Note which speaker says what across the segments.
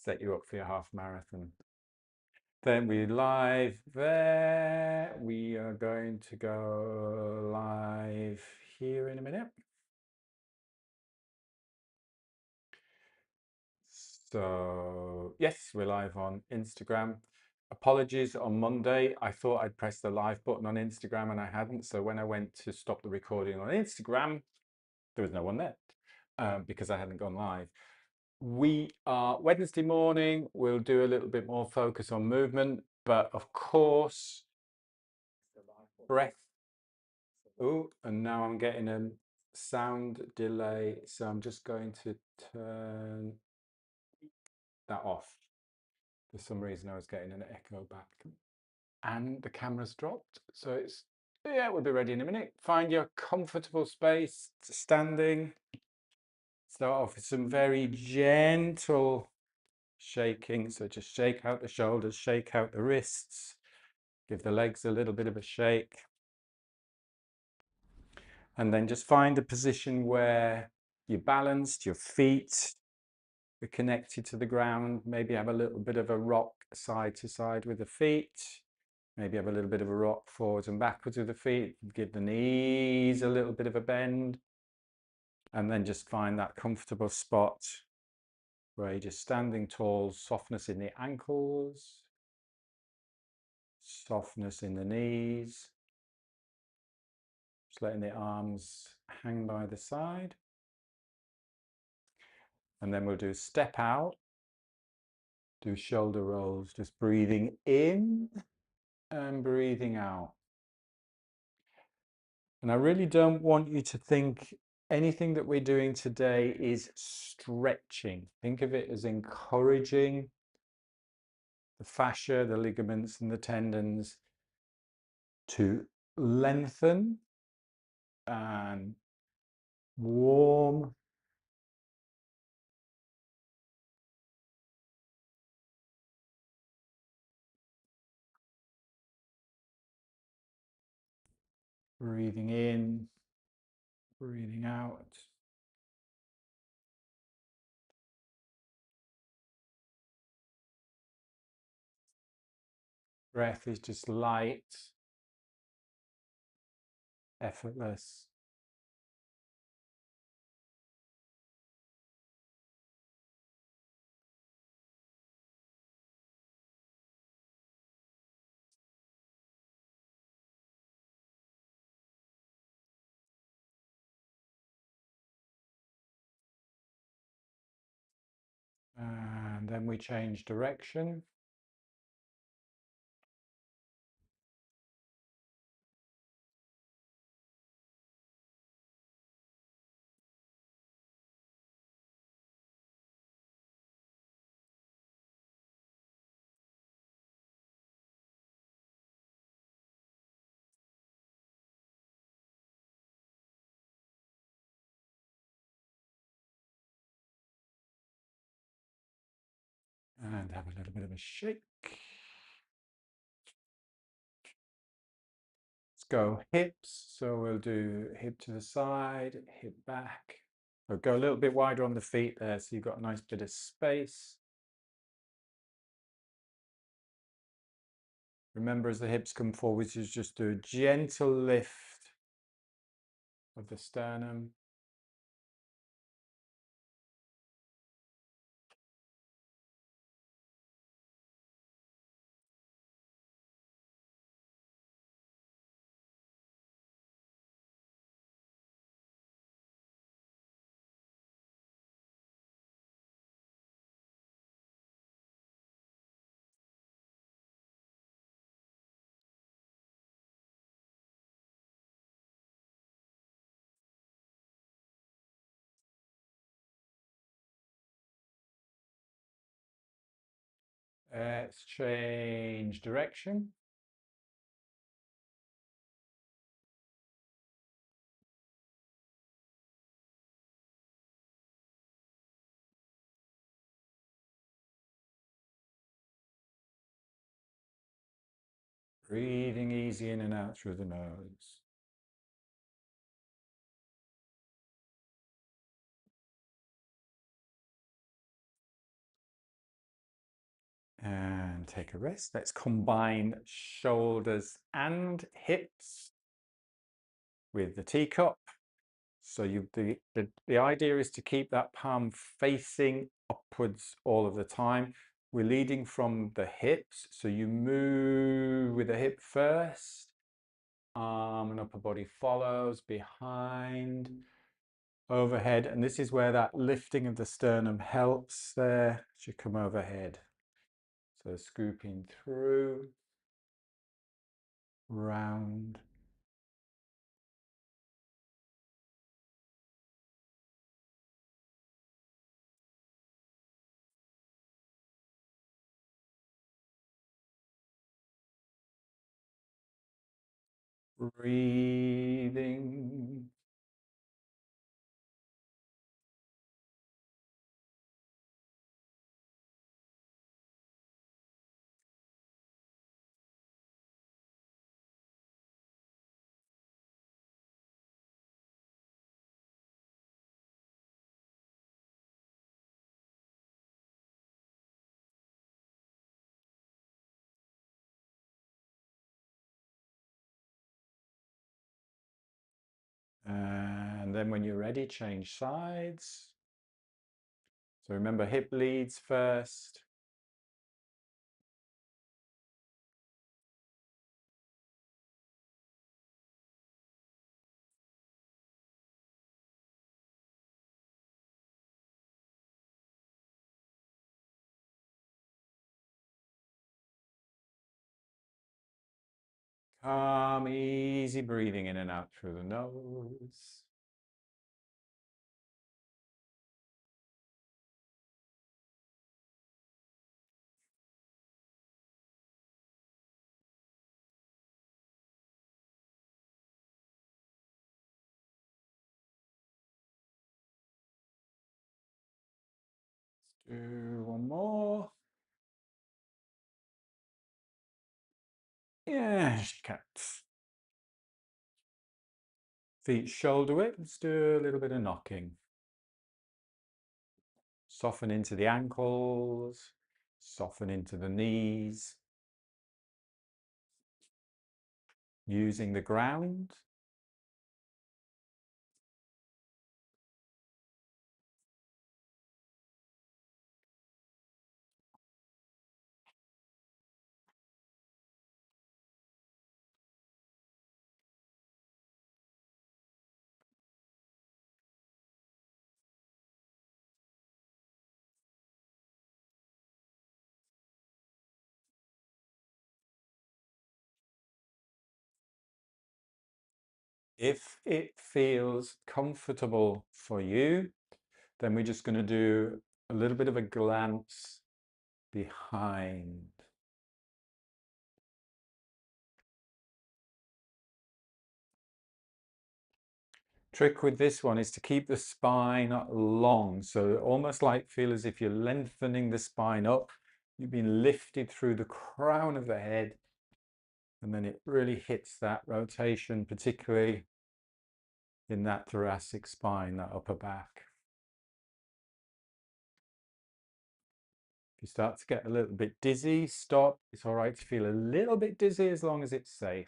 Speaker 1: set you up for your half marathon. Then we live there. We are going to go live here in a minute. So yes, we're live on Instagram. Apologies, on Monday, I thought I'd press the live button on Instagram and I hadn't. So when I went to stop the recording on Instagram, there was no one there because I hadn't gone live. We are Wednesday morning. We'll do a little bit more focus on movement, but of course, breath. Oh, and now I'm getting a sound delay. So I'm just going to turn that off. For some reason, I was getting an echo back. And the camera's dropped. So it's, yeah, we'll be ready in a minute. Find your comfortable space, standing. Start off with some very gentle shaking. So just shake out the shoulders, shake out the wrists, give the legs a little bit of a shake. And then just find a position where you're balanced, your feet are connected to the ground. Maybe have a little bit of a rock side to side with the feet. Maybe have a little bit of a rock forwards and backwards with the feet. Give the knees a little bit of a bend. And then just find that comfortable spot where you're just standing tall, softness in the ankles, softness in the knees. Just letting the arms hang by the side. And then we'll do step out, do shoulder rolls, just breathing in and breathing out. And I really don't want you to think anything that we're doing today is stretching. Think of it as encouraging the fascia, the ligaments, and the tendons to lengthen and warm. Breathing in, breathing out. Breath is just light, effortless. And then we change direction. And have a little bit of a shake. Let's go hips. So we'll do hip to the side, hip back. So go a little bit wider on the feet there so you've got a nice bit of space. Remember, as the hips come forward, you just do a gentle lift of the sternum. Let's change direction. Breathing easy in and out through the nose. And take a rest. Let's combine shoulders and hips with the teacup. So the idea is to keep that palm facing upwards all of the time. We're leading from the hips, so you move with the hip first, arm and upper body follows, behind, overhead, and this is where that lifting of the sternum helps there as you come overhead. So scooping through, round. Breathing. And then when you're ready, change sides. So remember, hip leads first. Calm, easy breathing in and out through the nose. Let's do one more. Yeah, cats. Feet shoulder width. Let's do a little bit of knocking. Soften into the ankles, soften into the knees. Using the ground. If it feels comfortable for you, then we're just going to do a little bit of a glance behind. Trick with this one is to keep the spine long, so almost like feel as if you're lengthening the spine up. You've been lifted through the crown of the head, and then it really hits that rotation, particularly in that thoracic spine, that upper back. If you start to get a little bit dizzy, stop. It's all right to feel a little bit dizzy as long as it's safe.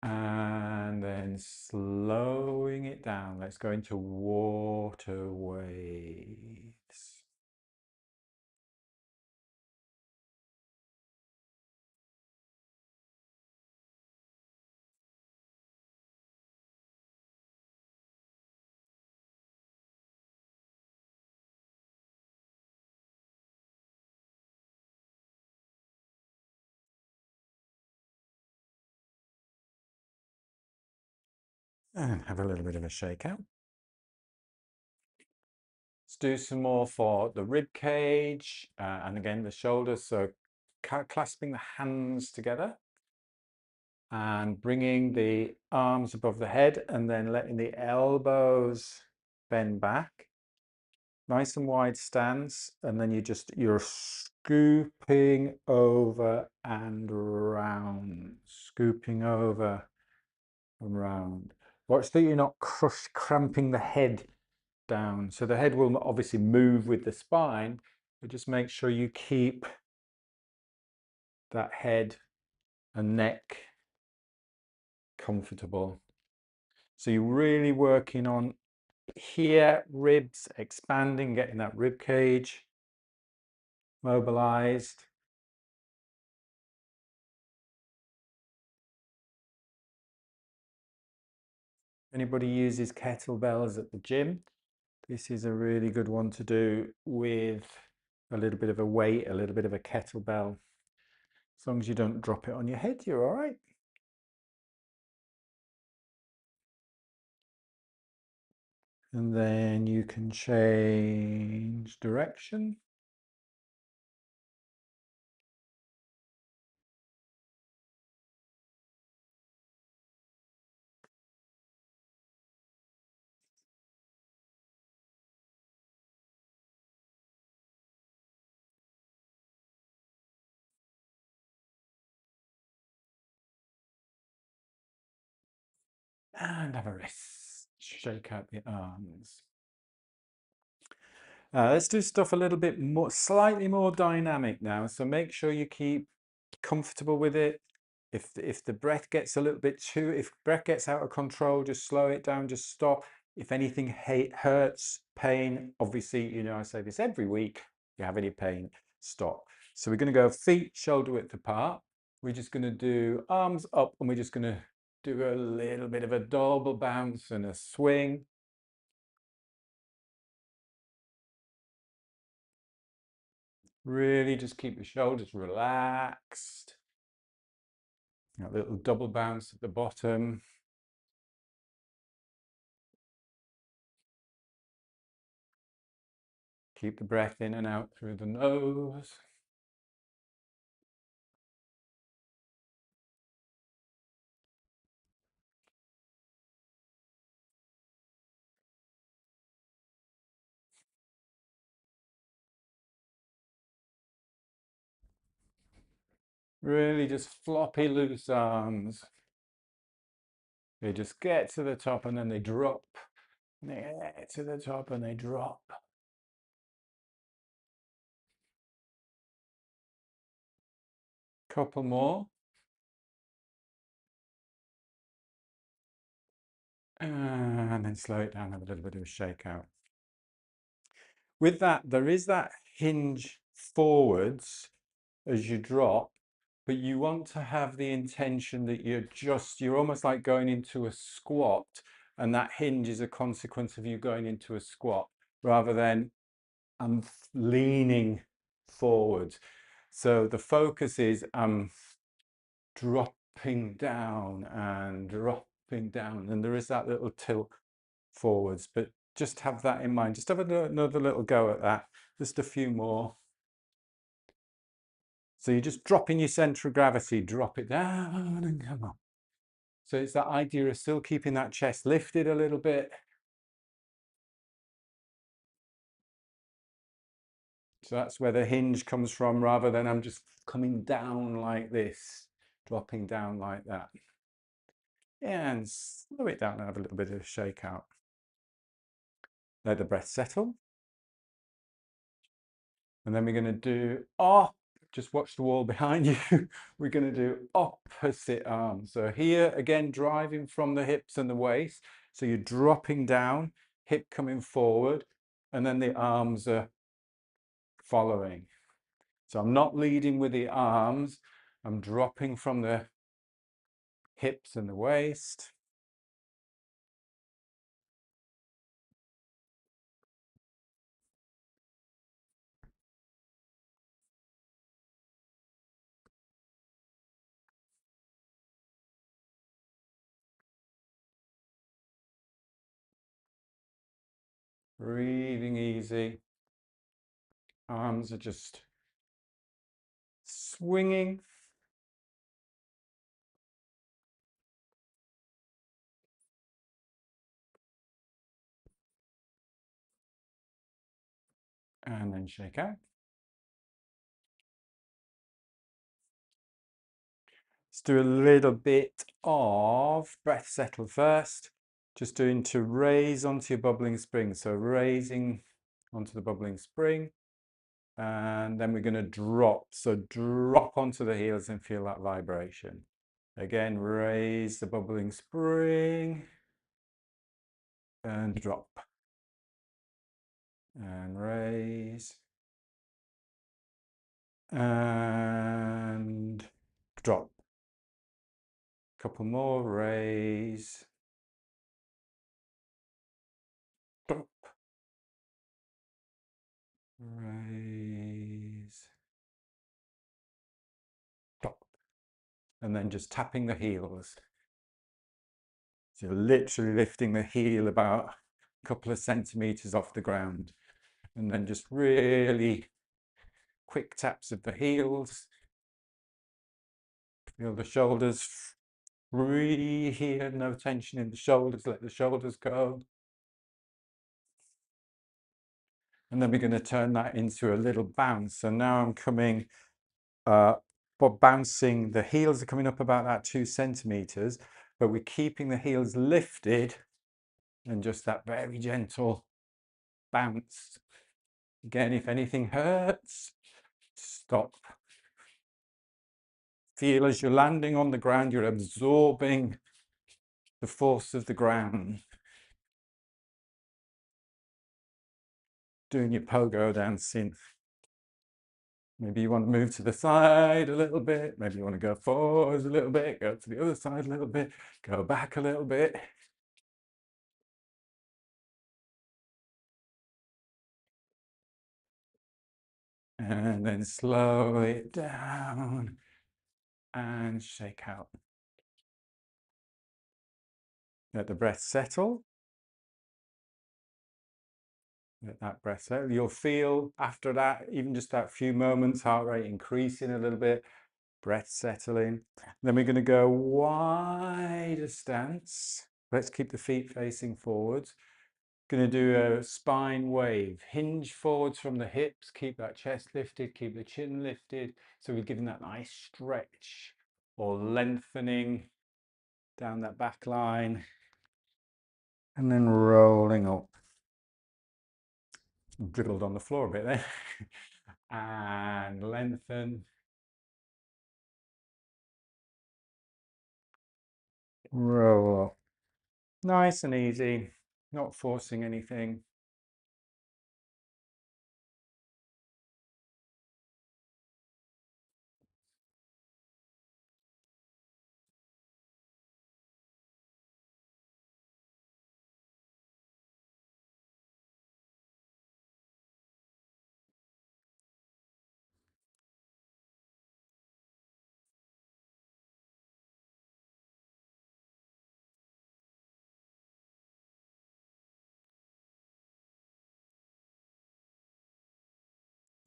Speaker 1: And then slowing it down. Let's go into water waves. And have a little bit of a shake out. Let's do some more for the rib cage and again the shoulders. So clasping the hands together and bringing the arms above the head and then letting the elbows bend back. Nice and wide stance, and then you're scooping over and round, scooping over and round. Watch that you're not cramping the head down. So the head will obviously move with the spine, but just make sure you keep that head and neck comfortable. So you're really working on here, ribs expanding, getting that rib cage mobilized. Anybody uses kettlebells at the gym? This is a really good one to do with a little bit of a weight, a little bit of a kettlebell. As long as you don't drop it on your head, you're all right. And then you can change direction. And have a rest. Shake out the arms. Let's do stuff a little bit more, slightly more dynamic now. So make sure you keep comfortable with it. If the breath gets a little bit if breath gets out of control, just slow it down, just stop. If anything hurts, pain, obviously, you know, I say this every week, if you have any pain, stop. So we're going to go feet shoulder width apart. We're just going to do arms up, and we're just going to do a little bit of a double bounce and a swing. Really just keep your shoulders relaxed. A little double bounce at the bottom. Keep the breath in and out through the nose. Really just floppy loose arms. They just get to the top and then they drop. They get to the top and they drop. Couple more. And then slow it down, have a little bit of a shakeout. With that, there is that hinge forwards as you drop, but you want to have the intention that you're almost like going into a squat, and that hinge is a consequence of you going into a squat rather than I'm leaning forward. So the focus is I'm dropping down and dropping down, and there is that little tilt forwards, but just have that in mind. Just have another little go at that. Just a few more. So you're just dropping your center of gravity, drop it down and come up. So it's that idea of still keeping that chest lifted a little bit. So that's where the hinge comes from, rather than I'm just coming down like this, dropping down like that. And slow it down and have a little bit of a shake out. Let the breath settle. And then we're going to do just watch the wall behind you. We're going to do opposite arms. So here again, driving from the hips and the waist. So you're dropping down, hip coming forward, and then the arms are following. So I'm not leading with the arms. I'm dropping from the hips and the waist. Breathing easy. Arms are just swinging. And then shake out. Let's do a little bit of breath settle first. just doing to raise onto your bubbling spring. So raising onto the bubbling spring, and then we're going to drop. So drop onto the heels and feel that vibration. Again, raise the bubbling spring and drop. And raise and drop. Couple more, raise, drop, raise, drop. And then just tapping the heels. So you're literally lifting the heel about a couple of centimeters off the ground. And then just really quick taps of the heels. Feel the shoulders free here, no tension in the shoulders, let the shoulders go. And then we're going to turn that into a little bounce. So now I'm coming, but bouncing, the heels are coming up about that 2 centimeters, but we're keeping the heels lifted and just that very gentle bounce. Again, if anything hurts, stop. Feel as you're landing on the ground, you're absorbing the force of the ground. Doing your pogo dancing. Maybe you want to move to the side a little bit. Maybe you want to go forwards a little bit, go to the other side a little bit, go back a little bit. And then slow it down and shake out. Let the breath settle. Let that breath settle. You'll feel after that, even just that few moments, heart rate increasing a little bit, breath settling. Then we're going to go wider stance. Let's keep the feet facing forwards. Going to do a spine wave. Hinge forwards from the hips. Keep that chest lifted. Keep the chin lifted. So we're giving that nice stretch or lengthening down that back line. And then rolling up. Dribbled on the floor a bit there. And lengthen. Roll up. Nice and easy. Not forcing anything.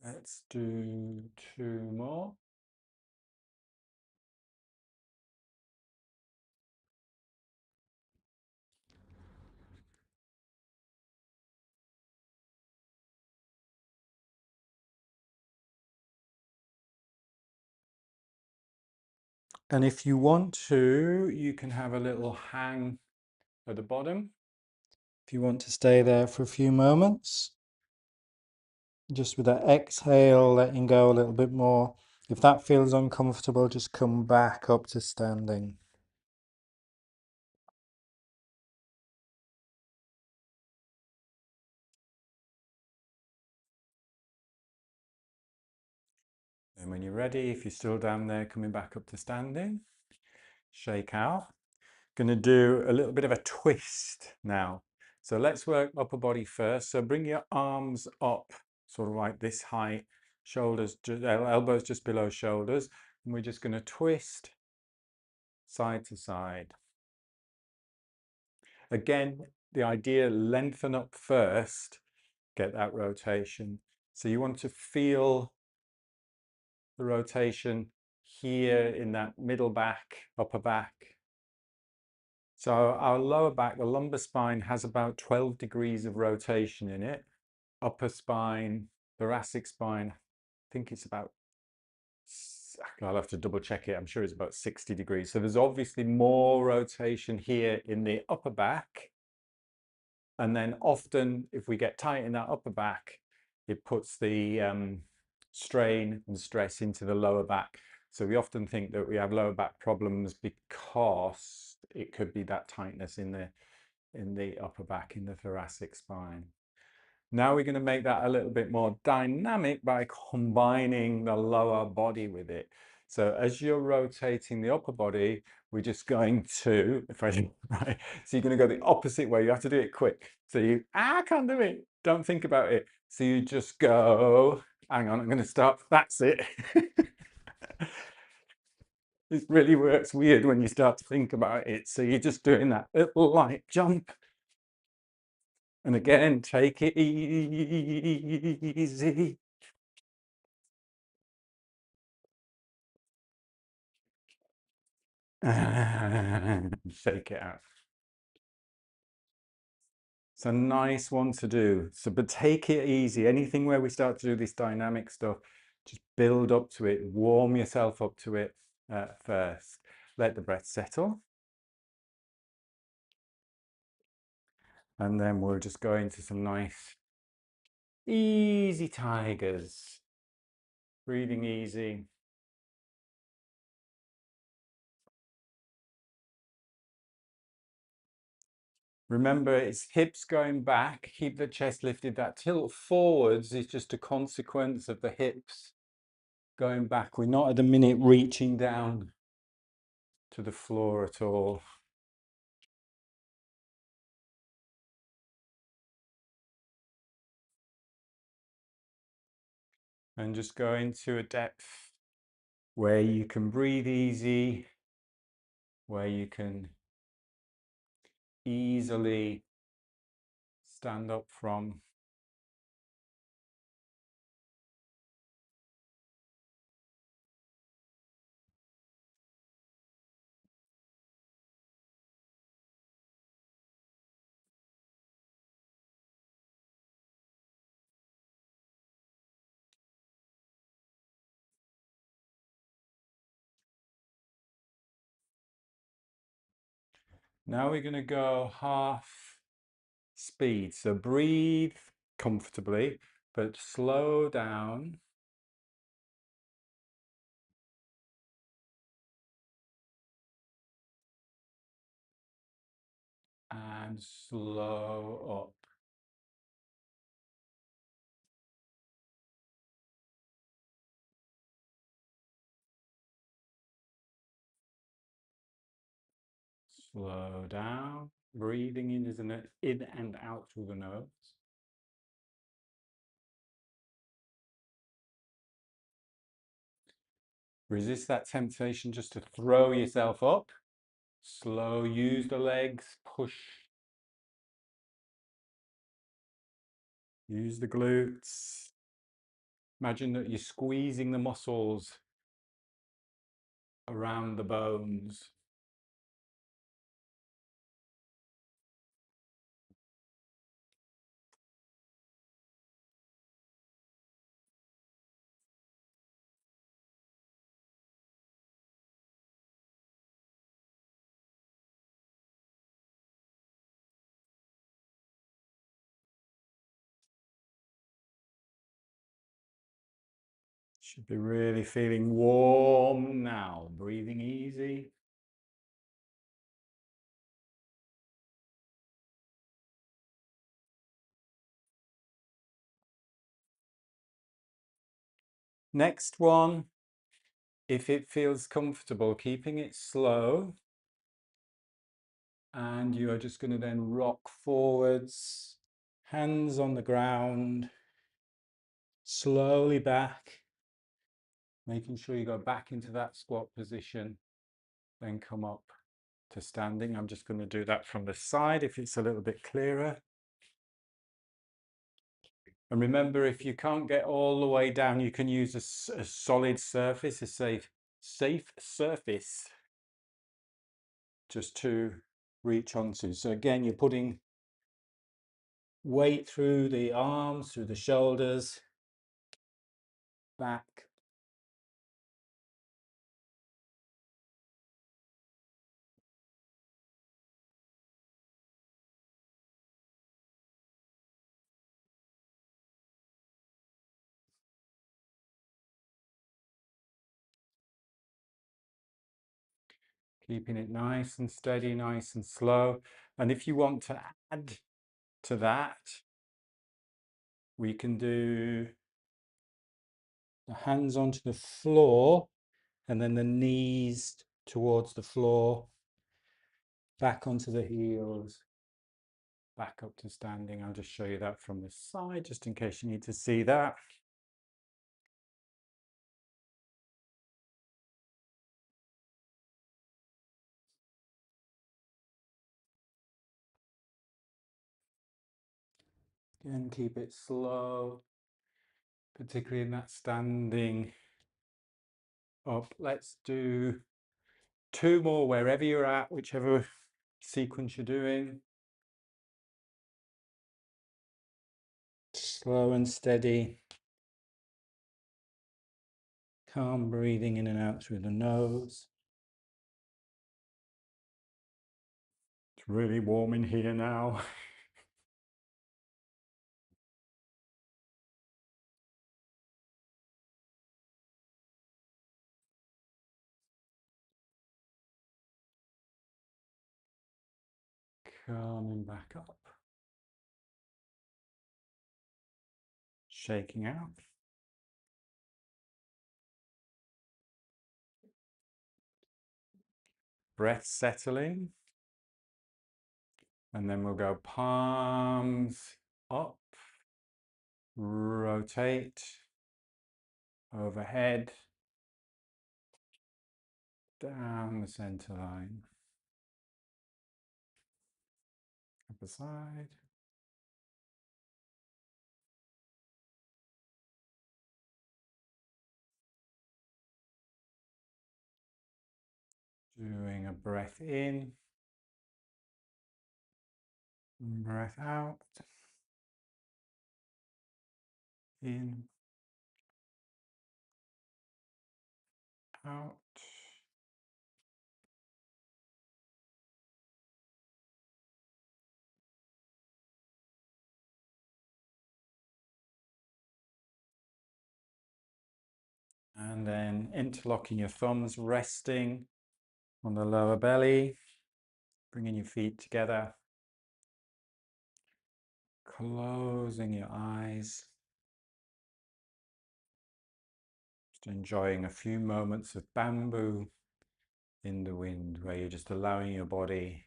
Speaker 1: Let's do 2 more. And if you want to, you can have a little hang at the bottom. If you want to stay there for a few moments, just with that exhale, letting go a little bit more. If that feels uncomfortable, just come back up to standing. And when you're ready, if you're still down there, coming back up to standing, shake out. Going to do a little bit of a twist now. So let's work upper body first. So bring your arms up, sort of like this height, shoulders, elbows just below shoulders. And we're just going to twist side to side. Again, the idea, lengthen up first, get that rotation. So you want to feel the rotation here in that middle back, upper back. So our lower back, the lumbar spine, has about 12 degrees of rotation in it. Upper spine, thoracic spine, I think it's about, I'll have to double check it. I'm sure it's about 60 degrees. So there's obviously more rotation here in the upper back And then often if we get tight in that upper back, it puts the strain and stress into the lower back. So we often think that we have lower back problems because it could be that tightness in the upper back, in the thoracic spine. Now we're going to make that a little bit more dynamic by combining the lower body with it. So as you're rotating the upper body, we're just going to, right, so you're going to go the opposite way. You have to do it quick. So I can't do it. Don't think about it. So you just go, hang on, I'm going to stop. That's it. It really works weird when you start to think about it. So you're just doing that little light jump. And again, take it easy. Shake it out. It's a nice one to do. So, but take it easy. Anything where we start to do this dynamic stuff, just build up to it, warm yourself up to it first. Let the breath settle. And then we'll just go into some nice, easy tigers. Breathing easy. Remember, it's hips going back, keep the chest lifted. That tilt forwards is just a consequence of the hips going back. We're not at the minute reaching down to the floor at all. And just go into a depth where you can breathe easy, where you can easily stand up from. Now we're going to go half speed. So breathe comfortably, but slow down. And slow up. Slow down. Breathing in is in and out through the nose. Resist that temptation just to throw yourself up. Slow, use the legs, push. Use the glutes. Imagine that you're squeezing the muscles around the bones. Should be really feeling warm now. Breathing easy. Next one, if it feels comfortable, keeping it slow. And you are just going to then rock forwards, hands on the ground, slowly back, making sure you go back into that squat position, then come up to standing. I'm just going to do that from the side if it's a little bit clearer. And remember, if you can't get all the way down, you can use a solid surface, a safe surface, just to reach onto. So again, you're putting weight through the arms, through the shoulders, back. Keeping it nice and steady, nice and slow. And if you want to add to that, we can do the hands onto the floor and then the knees towards the floor, back onto the heels, back up to standing. I'll just show you that from the side, just in case you need to see that. Again, keep it slow, particularly in that standing up. Let's do 2 more wherever you're at, whichever sequence you're doing. Slow and steady. Calm breathing in and out through the nose. It's really warm in here now. Coming back up. Shaking out. Breath settling. And then we'll go palms up, rotate, overhead, down the center line. Other side. Doing a breath in, breath out, in, out. And then interlocking your thumbs, resting on the lower belly, bringing your feet together, closing your eyes, just enjoying a few moments of bamboo in the wind, where you're just allowing your body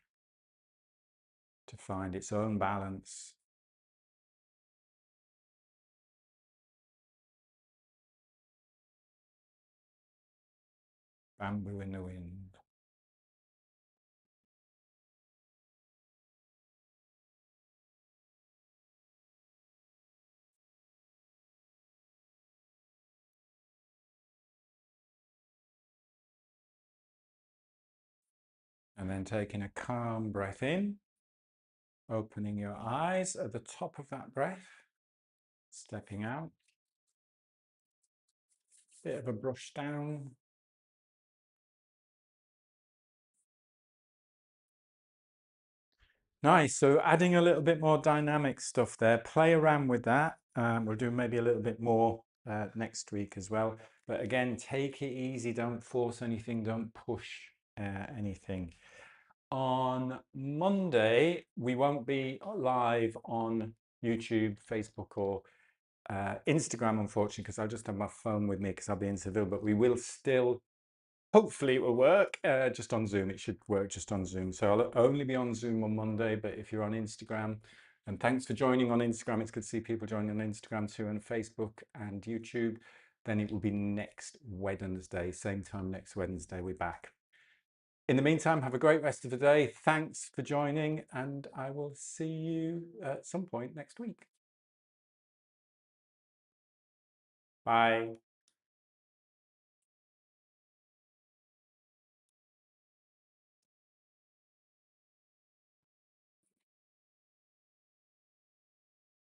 Speaker 1: to find its own balance. Bamboo in the wind. And then taking a calm breath in, opening your eyes at the top of that breath, stepping out. Bit of a brush down. Nice. So adding a little bit more dynamic stuff there. Play around with that. We'll do maybe a little bit more next week as well. But again, take it easy. Don't force anything. Don't push anything. On Monday, we won't be live on YouTube, Facebook, or Instagram, unfortunately, because I just have my phone with me because I'll be in Seville. But we will still, hopefully it will work just on Zoom. It should work just on Zoom. So I'll only be on Zoom on Monday, but if you're on Instagram, and thanks for joining on Instagram. It's good to see people joining on Instagram too, and Facebook and YouTube. Then it will be next Wednesday, same time next Wednesday, we're back. In the meantime, have a great rest of the day. Thanks for joining, and I will see you at some point next week. Bye.